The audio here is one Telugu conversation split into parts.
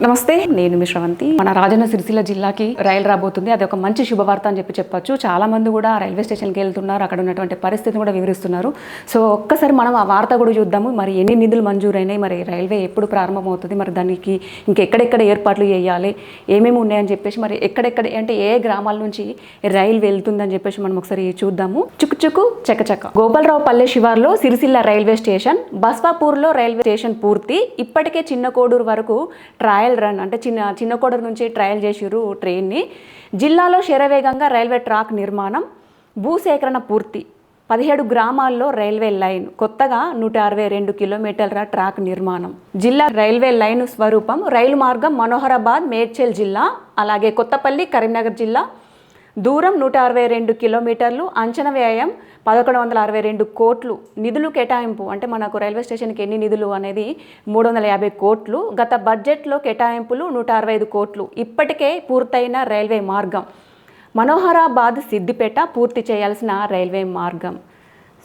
నమస్తే, నేను మీ శ్రవంతి. మన రాజన్న సిరిసిల్ల జిల్లాకి రైలు రాబోతుంది. అది ఒక మంచి శుభవార్త అని చెప్పొచ్చు. చాలా మంది కూడా రైల్వే స్టేషన్కి వెళ్తున్నారు, అక్కడ ఉన్నటువంటి పరిస్థితిని కూడా వివరిస్తున్నారు. సో ఒక్కసారి మనం ఆ వార్త కూడా చూద్దాము. మరి ఎన్ని నిధులు మంజూరైనాయి, మరి రైల్వే ఎప్పుడు ప్రారంభమవుతుంది, మరి దానికి ఇంకెక్కడెక్కడ ఏర్పాట్లు చేయాలి, ఏమేమి ఉన్నాయని చెప్పేసి, మరి ఎక్కడెక్కడ అంటే ఏ గ్రామాల నుంచి రైలు వెళ్తుందని చెప్పేసి మనం ఒకసారి చూద్దాము. చుక్చుకు చకచక గోపాలరావుపల్లె శివార్లో సిరిసిల్ల రైల్వే స్టేషన్, బస్వాపూర్లో రైల్వే స్టేషన్ పూర్తి. ఇప్పటికే చిన్న కోడూరు వరకు ట్రయల్ రన్ అంటే చిన్న కోడూరు నుంచి ట్రయల్ చేసిరు ట్రైన్ని. జిల్లాలో శరవేగంగా రైల్వే ట్రాక్ నిర్మాణం, భూసేకరణ పూర్తి. 17 గ్రామాల్లో రైల్వే లైన్, కొత్తగా 162 కిలోమీటర్ల ట్రాక్ నిర్మాణం. జిల్లా రైల్వే లైన్ స్వరూపం, రైలు మార్గం మనోహరాబాద్ మేడ్చల్ జిల్లా, అలాగే కొత్తపల్లి కరీంనగర్ జిల్లా. దూరం 162 కిలోమీటర్లు. అంచనా వ్యయం 1162 కోట్లు. నిధులు కేటాయింపు అంటే మనకు రైల్వే స్టేషన్కి ఎన్ని నిధులు అనేది 350 కోట్లు. గత బడ్జెట్లో కేటాయింపులు 165 కోట్లు. ఇప్పటికే పూర్తయిన రైల్వే మార్గం మనోహరాబాద్ సిద్దిపేట పూర్తి చేయాల్సిన రైల్వే మార్గం.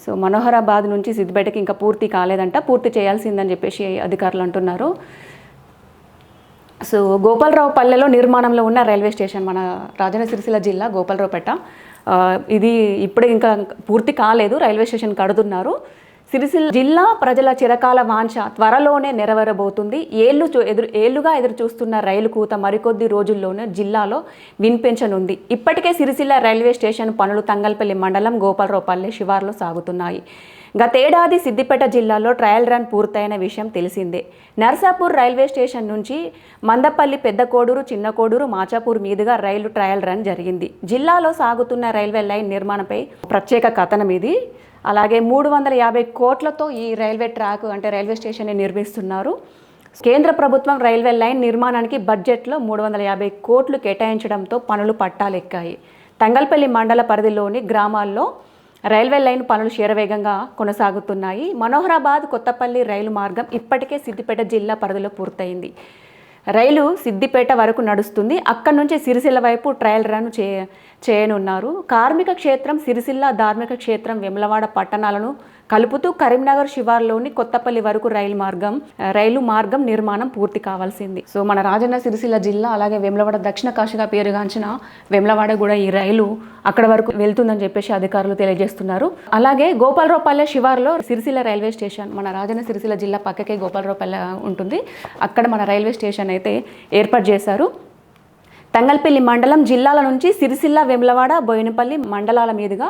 సో మనోహరాబాద్ నుంచి సిద్దిపేటకి ఇంకా పూర్తి కాలేదంట, పూర్తి చేయాల్సిందని చెప్పేసి అధికారులు అంటున్నారు. సో గోపాలరావుపల్లెలో నిర్మాణంలో ఉన్న రైల్వే స్టేషన్ మన రాజన్న సిరిసిల్ల జిల్లా గోపాలరావుపేట. ఇది ఇప్పుడే ఇంకా పూర్తి కాలేదు, రైల్వే స్టేషన్ కడుతున్నారు. సిరిసిల్ల జిల్లా ప్రజల చిరకాల వాంఛ త్వరలోనే నెరవేరబోతుంది. ఏళ్లుగా ఎదురు చూస్తున్న రైలు కూత మరికొద్ది రోజుల్లోనే జిల్లాలో వినిపించనుంది. ఇప్పటికే సిరిసిల్ల రైల్వే స్టేషన్ పనులు తంగల్పల్లి మండలం గోపాలరావుపల్లె శివార్లో సాగుతున్నాయి. గతేడాది సిద్దిపేట జిల్లాలో ట్రయల్ రన్ పూర్తయిన విషయం తెలిసిందే. నర్సాపూర్ రైల్వే స్టేషన్ నుంచి మందపల్లి, పెద్ద కోడూరు, చిన్న కోడూరు, మాచాపూర్ మీదుగా రైలు ట్రయల్ రన్ జరిగింది. జిల్లాలో సాగుతున్న రైల్వే లైన్ నిర్మాణంపై ప్రత్యేక కథనం ఇది. అలాగే 350 కోట్లతో ఈ రైల్వే ట్రాక్ అంటే రైల్వే స్టేషన్ని నిర్మిస్తున్నారు. కేంద్ర ప్రభుత్వం రైల్వే లైన్ నిర్మాణానికి బడ్జెట్లో 350 కోట్లు కేటాయించడంతో పనులు పట్టాలెక్కాయి. తంగల్పల్లి మండల పరిధిలోని గ్రామాల్లో రైల్వే లైన్ పనులు శరవేగంగా కొనసాగుతున్నాయి. మనోహరాబాద్ కొత్తపల్లి రైలు మార్గం ఇప్పటికే సిద్దిపేట జిల్లా పరిధిలో పూర్తయింది. రైలు సిద్దిపేట వరకు నడుస్తుంది. అక్కడి నుంచి సిరిసిల్ల వైపు ట్రయల్ రన్ చేయనున్నారు. కార్మిక క్షేత్రం సిరిసిల్ల, ధార్మిక క్షేత్రం వెమ్లవాడ పట్టణాలను కలుపుతూ కరీంనగర్ శివార్లోని కొత్తపల్లి వరకు రైలు మార్గం నిర్మాణం పూర్తి కావాల్సింది. సో మన రాజన్న సిరిసిల్ల జిల్లా అలాగే వెమ్లవాడ దక్షిణ కాశీగా పేరుగాంచిన వెమ్లవాడ కూడా ఈ రైలు అక్కడ వరకు వెళ్తుందని చెప్పేసి అధికారులు తెలియజేస్తున్నారు. అలాగే గోపాలరావుపల్లె శివార్లో సిరిసిల్ల రైల్వే స్టేషన్, మన రాజన్న సిరిసిల్ల జిల్లా పక్కకే గోపాలరావుపల్లె ఉంటుంది. అక్కడ మన రైల్వే స్టేషన్ అయితే ఏర్పాటు చేశారు. తంగల్పల్లి మండలం జిల్లాల నుంచి సిరిసిల్ల, వెమ్లవాడ, బోయినపల్లి మండలాల మీదుగా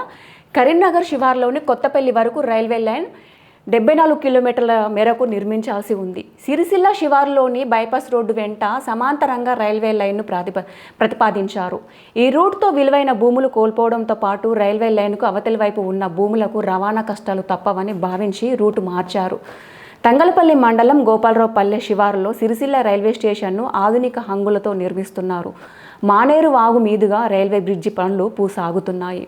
కరీంనగర్ శివార్లోని కొత్తపల్లి వరకు రైల్వే లైన్ 74 కిలోమీటర్ల మేరకు నిర్మించాల్సి ఉంది. సిరిసిల్ల శివార్లోని బైపాస్ రోడ్డు వెంట సమాంతరంగా రైల్వే లైన్ను ప్రతిపాదించారు. ఈ రూట్తో విలువైన భూములు కోల్పోవడంతో పాటు రైల్వే లైన్కు అవతలి వైపు ఉన్న భూములకు రవాణా కష్టాలు తప్పవని భావించి రూటు మార్చారు. తంగలపల్లి మండలం గోపాలరావుపల్లె శివారులో సిరిసిల్ల రైల్వే స్టేషన్ను ఆధునిక హంగులతో నిర్మిస్తున్నారు. మానేరు వాగు మీదుగా రైల్వే బ్రిడ్జి పనులు సాగుతున్నాయి.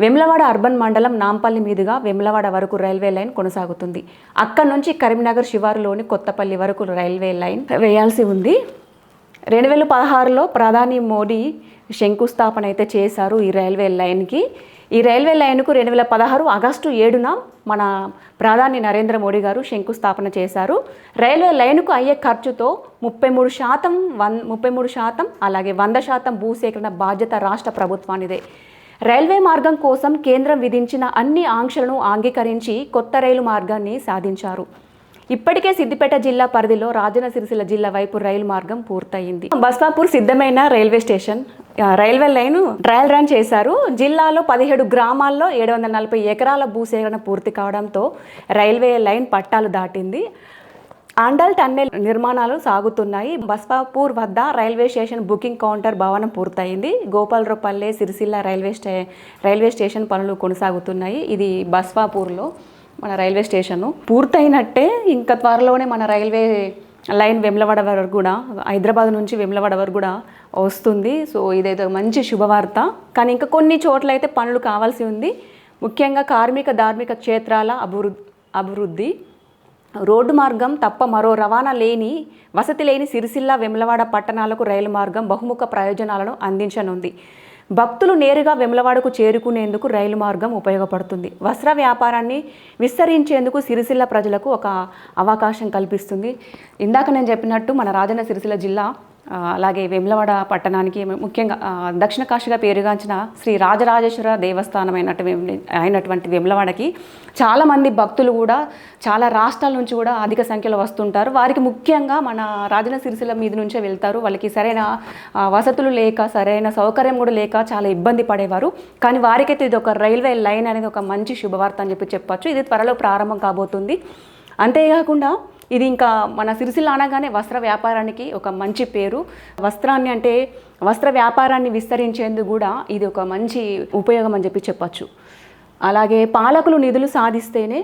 వెమ్లవాడ అర్బన్ మండలం నాంపల్లి మీదుగా వెమ్లవాడ వరకు రైల్వే లైన్ కొనసాగుతుంది. అక్కడి నుంచి కరీంనగర్ శివారులోని కొత్తపల్లి వరకు రైల్వే లైన్ వేయాల్సి ఉంది. 2016లో ప్రధాని మోడీ శంకుస్థాపన అయితే చేశారు ఈ రైల్వే లైన్కి. ఈ రైల్వే లైన్కు 2016 ఆగస్టు 7న మన ప్రధాని నరేంద్ర మోడీ గారు శంకుస్థాపన చేశారు. రైల్వే లైన్కు అయ్యే ఖర్చుతో 33% అలాగే 100% భూసేకరణ బాధ్యత రాష్ట్ర ప్రభుత్వానిదే. రైల్వే మార్గం కోసం కేంద్రం విధించిన అన్ని ఆంక్షలను అంగీకరించి కొత్త రైలు మార్గాన్ని సాధించారు. ఇప్పటికే సిద్దిపేట జిల్లా పరిధిలో రాజన్న సిరిసిల్ల జిల్లా వైపు రైలు మార్గం పూర్తయింది. బస్వాపూర్ సిద్ధమైన railway station railway line trial run చేశారు. జిల్లాలో 17 గ్రామాల్లో 740 ఎకరాల భూసేకరణ పూర్తి కావడంతో రైల్వే లైన్ పట్టాలు దాటింది. ఆండల్ టన్నెల్ నిర్మాణాలు సాగుతున్నాయి. బస్వాపూర్ వద్ద రైల్వే స్టేషన్ బుకింగ్ కౌంటర్ భవనం పూర్తయింది. గోపాలరావుపల్లె సిరిసిల్ల రైల్వే స్టేషన్ పనులు కొనసాగుతున్నాయి. ఇది బస్వాపూర్లో మన రైల్వే స్టేషను పూర్తయినట్టే. ఇంకా త్వరలోనే మన రైల్వే లైన్ వెమ్లవాడ వరకు కూడా, హైదరాబాద్ నుంచి వెమ్లవాడ వరకు కూడా వస్తుంది. సో ఇదైతే మంచి శుభవార్త. కానీ ఇంకా కొన్ని చోట్ల అయితే పనులు కావాల్సి ఉంది. ముఖ్యంగా కార్మిక ధార్మిక క్షేత్రాల అభివృద్ధి, రోడ్డు మార్గం తప్ప మరో రవాణా వసతి లేని సిరిసిల్ల, వెమ్లవాడ పట్టణాలకు రైలు మార్గం బహుముఖ ప్రయోజనాలను అందించనుంది. భక్తులు నేరుగా వెములవాడకు చేరుకునేందుకు రైలు మార్గం ఉపయోగపడుతుంది. వస్త్ర వ్యాపారాన్ని విస్తరించేందుకు సిరిసిల్ల ప్రజలకు ఒక అవకాశం కల్పిస్తుంది. ఇందాక నేను చెప్పినట్టు మన రాజన్న సిరిసిల్ల జిల్లా అలాగే వేములవాడ పట్టణానికి ముఖ్యంగా దక్షిణ కాశీగా పేరుగాంచిన శ్రీ రాజరాజేశ్వర దేవస్థానం అయినటువంటి వేములవాడకి చాలామంది భక్తులు కూడా చాలా రాష్ట్రాల నుంచి కూడా అధిక సంఖ్యలో వస్తుంటారు. వారికి ముఖ్యంగా మన రాజన్న సిరిసిల్ల మీద నుంచే వెళ్తారు. వాళ్ళకి సరైన వసతులు లేక సరైన సౌకర్యం కూడా లేక చాలా ఇబ్బంది పడేవారు. కానీ వారికైతే ఇది ఒక రైల్వే లైన్ అనేది ఒక మంచి శుభవార్త అని చెప్పొచ్చు. ఇది త్వరలో ప్రారంభం కాబోతుంది. అంతేకాకుండా ఇది ఇంకా మన సిరిసిల్ల అనగానే వస్త్ర వ్యాపారానికి ఒక మంచి పేరు. వస్త్రాన్ని అంటే వస్త్ర వ్యాపారాన్ని విస్తరించేందుకు కూడా ఇది ఒక మంచి ఉపయోగం అని చెప్పొచ్చు. అలాగే పాలకులు నిధులు సాధిస్తేనే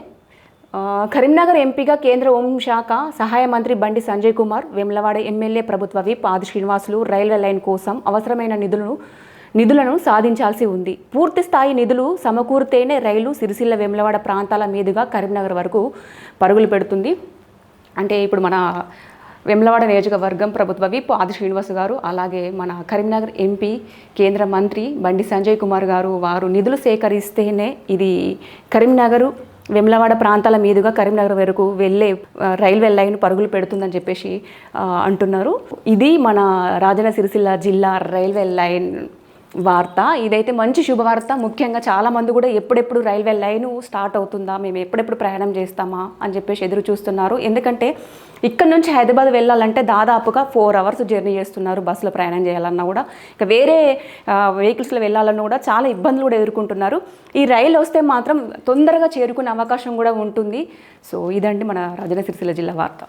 కరీంనగర్ ఎంపీగా కేంద్ర హోంశాఖ సహాయ మంత్రి బండి సంజయ్ కుమార్, వేములవాడ ఎమ్మెల్యే ప్రభుత్వ విప్ ఆది శ్రీనివాసులు రైల్వే లైన్ కోసం అవసరమైన నిధులను సాధించాల్సి ఉంది. పూర్తి స్థాయి నిధులు సమకూరితేనే రైలు సిరిసిల్ల వేములవాడ ప్రాంతాల మీదుగా కరీంనగర్ వరకు పరుగులు పెడుతుంది. అంటే ఇప్పుడు మన వేములవాడ నియోజకవర్గం ప్రభుత్వ విప్ ఆది శ్రీనివాస్ గారు, అలాగే మన కరీంనగర్ ఎంపీ కేంద్ర మంత్రి బండి సంజయ్ కుమార్ గారు వారు నిధులు సేకరిస్తేనే ఇది కరీంనగర్ వేములవాడ ప్రాంతాల మీదుగా కరీంనగర్ వరకు వెళ్ళే రైల్వే లైన్ పరుగులు పెడుతుందని చెప్పేసి అంటున్నారు. ఇది మన రాజన్న సిరిసిల్ల జిల్లా రైల్వే లైన్ వార్త. ఇదైతే మంచి శుభవార్త. ముఖ్యంగా చాలామంది కూడా ఎప్పుడెప్పుడు రైల్వే లైను స్టార్ట్ అవుతుందా, మేము ఎప్పుడెప్పుడు ప్రయాణం చేస్తామా అని చెప్పేసి ఎదురు చూస్తున్నారు. ఎందుకంటే ఇక్కడ నుంచి హైదరాబాద్ వెళ్ళాలంటే దాదాపుగా 4 hours జర్నీ చేస్తున్నారు. బస్సులో ప్రయాణం చేయాలన్నా కూడా, ఇక వేరే వెహికల్స్లో వెళ్ళాలన్నా కూడా చాలా ఇబ్బందులు కూడా ఎదుర్కొంటున్నారు. ఈ రైలు వస్తే మాత్రం తొందరగా చేరుకునే అవకాశం కూడా ఉంటుంది. సో ఇదండి మన రాజన్న సిరిసిల్ల జిల్లా వార్త.